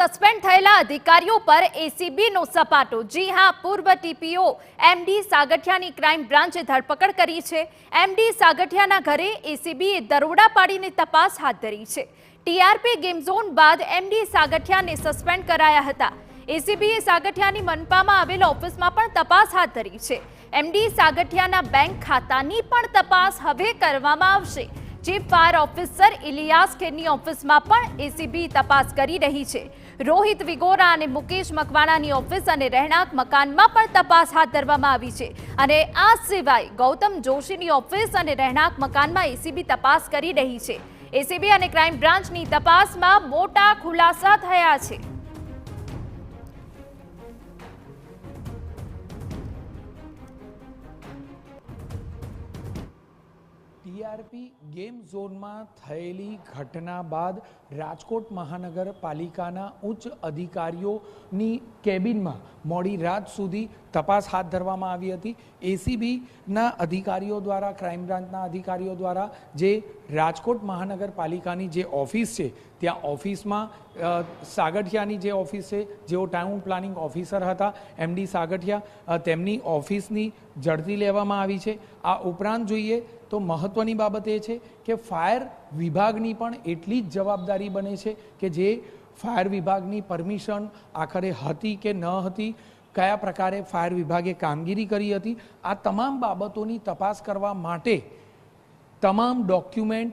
Suspend થયેલા અધિકારીઓ પર એસીબીનો સપાટો। જી હા, પૂર્વ ટીપીઓ એમડી સાગઠિયાની ક્રાઇમ બ્રાન્ચે ધરપકડ કરી છે। એમડી સાગઠિયાના ઘરે એસીબીએ દરોડા પાડીને તપાસ હાથ ધરી છે। ટીઆરપી ગેમ ઝોન બાદ એમડી સાગઠિયાને સસ્પેન્ડ કરાયા હતા। એસીબીએ સાગઠિયાની મનપામાં આવેલ ઓફિસમાં પણ તપાસ હાથ ધરી છે। એમડી સાગઠિયાના બેંક ખાતાની પણ તપાસ હવે કરવામાં આવશે। चीफ फायर ऑफिसर इलियास खेરની ઓફિસમાં પણ એસીબી તપાસ કરી રહી છે। રોહિત વિગોરા અને મુકેશ મકવાણાની ઓફિસ અને રહેણાંક મકાનમાં પણ તપાસ હાથ ધરવામાં આવી છે અને આ સિવાય ગૌતમ જોશીની ઓફિસ અને રહેણાંક મકાનમાં એસીબી તપાસ કરી રહી છે। એસીબી અને ક્રાઇમ બ્રાન્ચની તપાસમાં મોટા ખુલાસા થયા છે। टीआरपी गेम जोन में थयेली घटना बाद राजकोट महानगरपालिकाना उच्च अधिकारीओनी केबिन में मोडी रात सुधी तपास हाथ धरवामां आवी हती। एसीबी ना अधिकारीओ द्वारा क्राइम ब्रांचना अधिकारीओ द्वारा जे राजकोट महानगरपालिकानी जे ऑफिस छे त्या ऑफिस में सागठियानी जे ऑफिस छे जेओ टाउन प्लानिंग ऑफिसर हता एमडी सागठिया तेमनी ऑफिसनी झड़ती लेवामां आवी छे। आ उपरांत जोईए तो महत्वनी बाबत ए छे के फायर विभागनी पण एटली ज जवाबदारी बने छे के जे फायर विभागनी परमिशन आखरे हती के न हती, कया प्रकारे फायर विभागे कामगीरी करी हती, आ तमाम बाबतोनी तपास करवा माटे तमाम डॉक्यूमेंट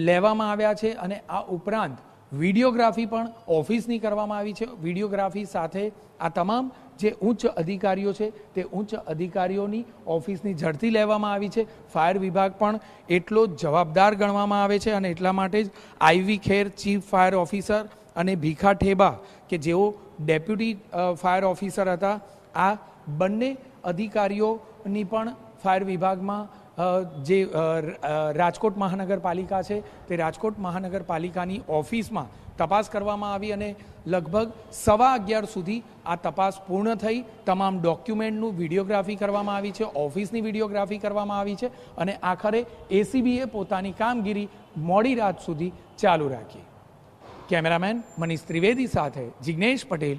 लेवामां आव्या छे अने आ उपरांत विडियोग्राफी पण ऑफिसनी करवामां आवी छे। विडियोग्राफी साथे आ तमाम जे उच्च अधिकारीओ छे ते उच्च अधिकारीओनी ऑफिसनी झड़ती लेवामां आवी छे। फायर विभाग पण एटलो जवाबदार गणवामां आवे छे अने एटला माटे ज I V Kher chief fire officer अने भीखा ठेबा के जेओ डेप्यूटी फायर ऑफिसर हता आ बंने अधिकारीओनी पण फायर विभागमां जे राजकोट महानगरपालिका है ते राजकोट महानगरपालिकानी ऑफिस में तपास करवामां आवी अने लगभग 11:15 सुधी आ तपास पूर्ण थई। तमाम डॉक्यूमेंटनु विडियोग्राफी करवामां आवी छे, ऑफिसनी विडियोग्राफी करवामां आवी छे अने आखरे एसीबीए पोतानी कामगीरी मोडी रात सुधी चालू राखी। कैमरामेन मनीष त्रिवेदी साथे जिग्नेश पटेल,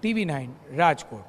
TV9 राजकोट।